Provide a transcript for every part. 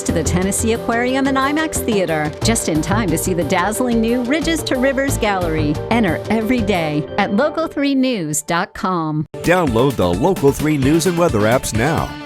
to the Tennessee Aquarium and IMAX Theater, just in time to see the dazzling new Ridges to Rivers Gallery. Enter every day at local3news.com. Download the Local 3 News and Weather apps now.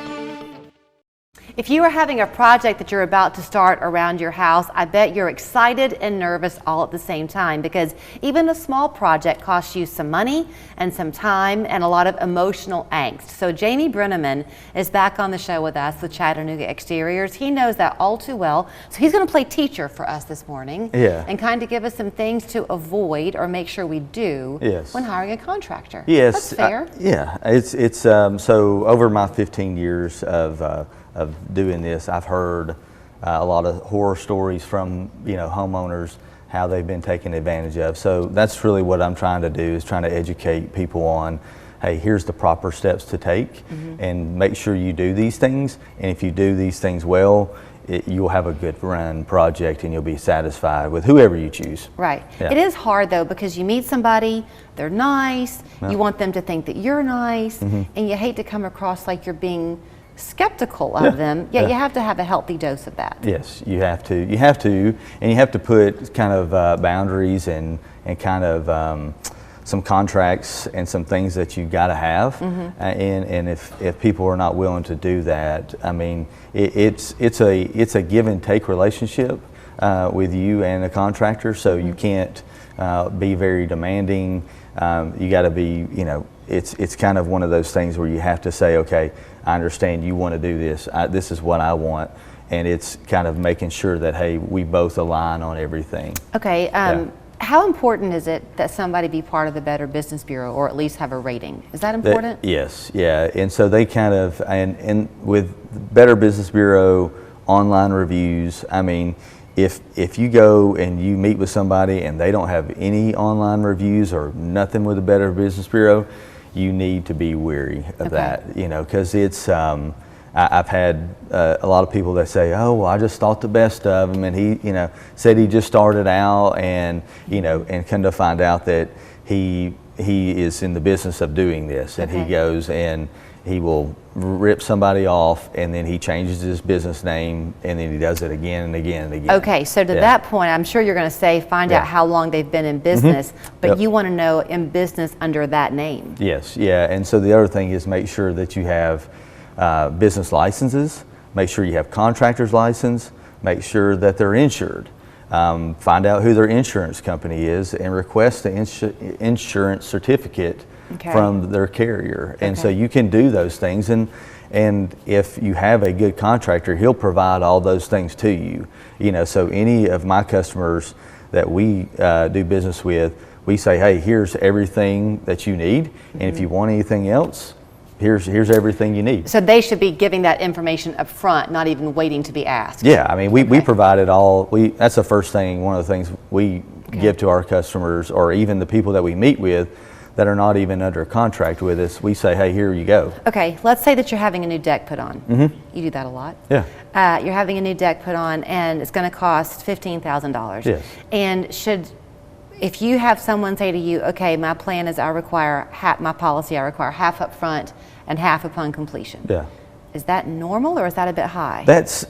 If you are having a project that you're about to start around your house, I bet you're excited and nervous all at the same time, because even a small project costs you some money and some time and a lot of emotional angst. So Jamie Breneman is back on the show with us with Chattanooga Exteriors. He knows that all too well. So he's going to play teacher for us this morning and kind of give us some things to avoid or make sure we do when hiring a contractor. That's fair. It's so over my 15 years of doing this, I've heard a lot of horror stories from homeowners, how they've been taken advantage of. So that's really what I'm trying to do, is trying to educate people on, hey, here's the proper steps to take, and make sure you do these things. And if you do these things well, you'll have a good run project and you'll be satisfied with whoever you choose. Right. It is hard though, because you meet somebody, they're nice, you want them to think that you're nice, and you hate to come across like you're being skeptical of them. You have to have a healthy dose of that. Yes, you have to, and you have to put kind of boundaries and kind of some contracts and some things that you got to have. And if people are not willing to do that, I mean, it's a give and take relationship with you and a contractor. So you can't be very demanding. You got to be, it's kind of one of those things where you have to say, okay, I understand you want to do this. This is what I want. And it's kind of making sure that, hey, we both align on everything. Okay. How important is it that somebody be part of the Better Business Bureau, or at least have a rating? Is that important? Yes. Yeah. And so they kind of, and with Better Business Bureau online reviews, I mean, if you go and you meet with somebody and they don't have any online reviews or nothing with the Better Business Bureau, you need to be wary of that, because it's, I've had a lot of people that say, oh, well, I just thought the best of him, and he, said he just started out, and, and come to find out that he is in the business of doing this, and he goes and he will rip somebody off, and then he changes his business name, and then he does it again and again and again. Okay, so to that point, I'm sure you're going to say find out how long they've been in business, but you want to know in business under that name. Yes, and so the other thing is make sure that you have business licenses, make sure you have contractor's license, make sure that they're insured. Find out who their insurance company is and request the insurance certificate from their carrier. And so you can do those things, and if you have a good contractor, he'll provide all those things to you. So any of my customers that we do business with, we say, hey, here's everything that you need, and if you want anything else, here's everything you need. So they should be giving that information up front, not even waiting to be asked. Yeah, I mean, we provide it all. That's the first thing, one of the things we give to our customers, or even the people that we meet with that are not even under a contract with us. We say, hey, here you go. Okay, let's say that you're having a new deck put on. You do that a lot. Yeah. You're having a new deck put on, and it's going to cost $15,000. Yes. And if you have someone say to you, okay, my plan is I require half up front and half upon completion. Yeah. Is that normal, or is that a bit high? It's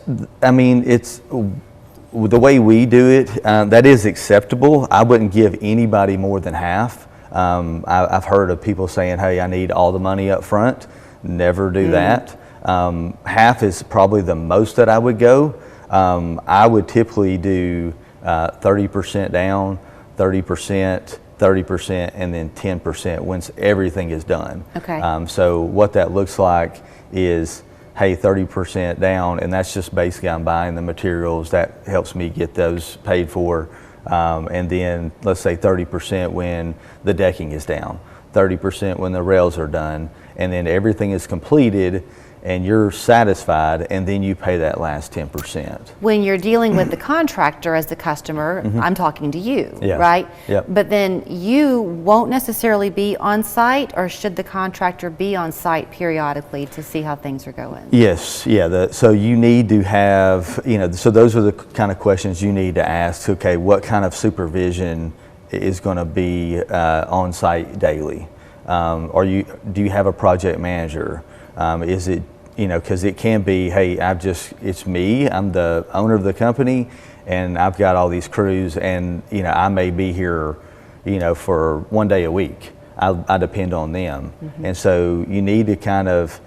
the way we do it, that is acceptable. I wouldn't give anybody more than half. I've heard of people saying, hey, I need all the money up front. Never do that. Half is probably the most that I would go. I would typically do 30% down, 30%, 30%, and then 10% once everything is done. Okay. So what that looks like is, hey, 30% down, and that's just basically I'm buying the materials. That helps me get those paid for. And then let's say 30% when the decking is down, 30% when the rails are done, and then everything is completed and you're satisfied, and then you pay that last 10%. When you're dealing with the contractor as the customer, I'm talking to you, right? Yep. But then you won't necessarily be on site, or should the contractor be on site periodically to see how things are going? Yes, so you need to have, so those are the kind of questions you need to ask. Okay, what kind of supervision is going to be on site daily? Do you have a project manager? Is it you know, because it can be, hey, it's me, I'm the owner of the company, and I've got all these crews, and, you know, I may be here, you know, for 1 day a week. I depend on them. And so you need to kind of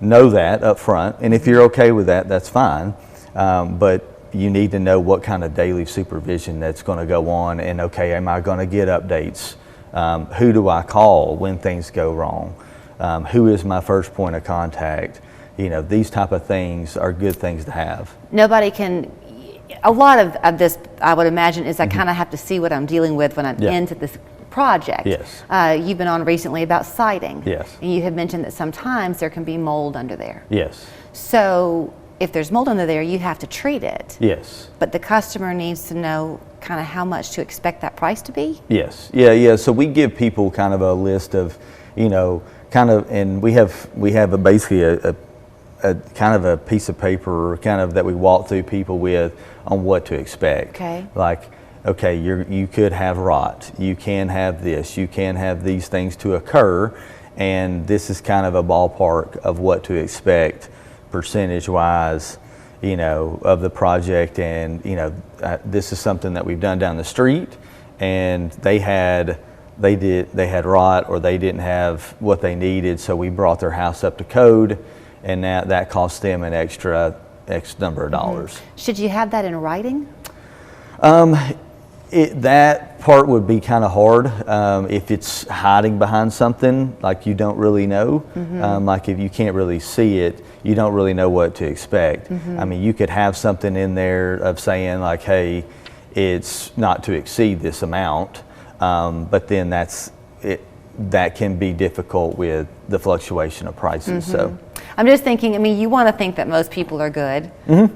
know that up front, and if you're okay with that, that's fine. But you need to know what kind of daily supervision that's going to go on, and okay, am I going to get updates? Who do I call when things go wrong? Who is my first point of contact? You know, these type of things are good things to have. Nobody can, a lot of this, I would imagine, is I kind of have to see what I'm dealing with when I'm into this project. Yes. You've been on recently about siding. Yes. And you have mentioned that sometimes there can be mold under there. Yes. So if there's mold under there, you have to treat it. Yes. But the customer needs to know kind of how much to expect that price to be? Yes. Yeah. So we give people kind of a list of, you know, kind of, and we have basically a kind of a piece of paper kind of that we walk through people with on what to expect. Okay. Like, okay, you could have rot, you can have this, you can have these things to occur, and this is kind of a ballpark of what to expect percentage wise, you know, of the project. And, you know, this is something that we've done down the street, and they had rot, or they didn't have what they needed, so we brought their house up to code, and that cost them an extra X number of dollars. Should you have that in writing? That part would be kind of hard if it's hiding behind something like you don't really know. Like if you can't really see it, you don't really know what to expect. I mean, you could have something in there of saying like, hey, it's not to exceed this amount, but then that can be difficult with the fluctuation of prices. So I'm just thinking, I mean, you want to think that most people are good,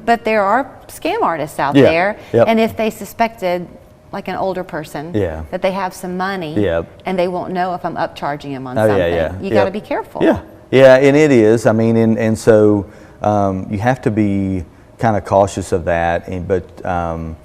but there are scam artists out Yeah. there. Yep. And if they suspected, like an older person, that they have some money, and they won't know if I'm upcharging them on something, you got to be careful. Yeah, and it is. I mean, and so you have to be kind of cautious of that. But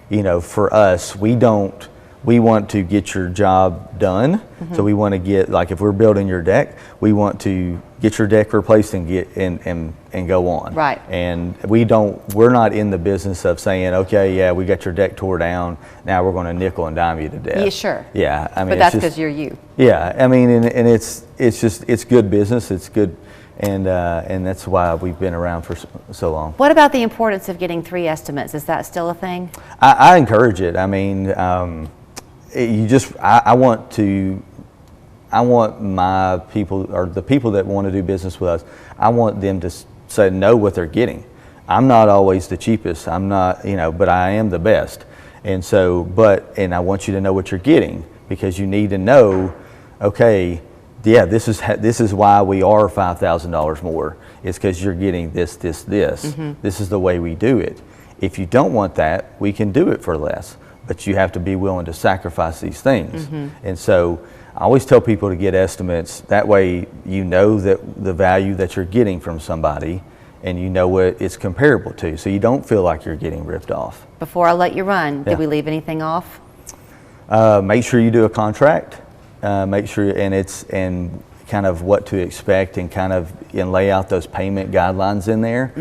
you know, for us, we want to get your job done. So we want to get, like if we're building your deck, we want to get your deck replaced and get and go on. Right. And we're not in the business of saying, okay, yeah, we got your deck tore down, now we're going to nickel and dime you to death. Yeah, sure. Yeah, I mean, But that's because you're you. Yeah, I mean, and it's good business. It's good, and that's why we've been around for so long. What about the importance of getting 3 estimates? Is that still a thing? I encourage it. I mean, I want my people, or the people that want to do business with us, I want them to know what they're getting. I'm not always the cheapest. I'm not, you know, but I am the best. And so, and I want you to know what you're getting, because you need to know, okay, yeah, this is why we are $5,000 more. It's because you're getting this. This is the way we do it. If you don't want that, we can do it for less, but you have to be willing to sacrifice these things. And so I always tell people to get estimates. That way you know that the value that you're getting from somebody, and you know what it's comparable to, so you don't feel like you're getting ripped off. Before I let you run, did we leave anything off? Make sure you do a contract. Make sure, and kind of what to expect, and lay out those payment guidelines in there.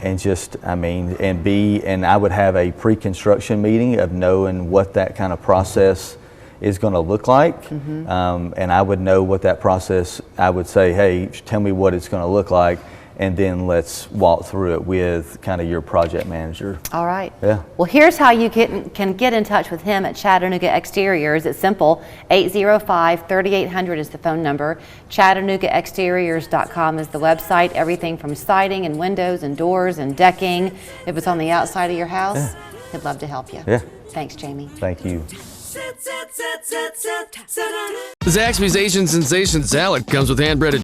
And just, I mean, and I would have a pre-construction meeting of knowing what that kind of process is going to look like. And I would know what that process, I would say, hey, tell me what it's going to look like, and then let's walk through it with kind of your project manager. All right. Yeah. Well, here's how you can get in touch with him at Chattanooga Exteriors. It's simple. 805-3800 is the phone number. ChattanoogaExteriors.com is the website. Everything from siding and windows and doors and decking. If it's on the outside of your house, he'd love to help you. Yeah. Thanks, Jamie. Thank you. Zaxby's Asian Sensation Salad comes with hand-breaded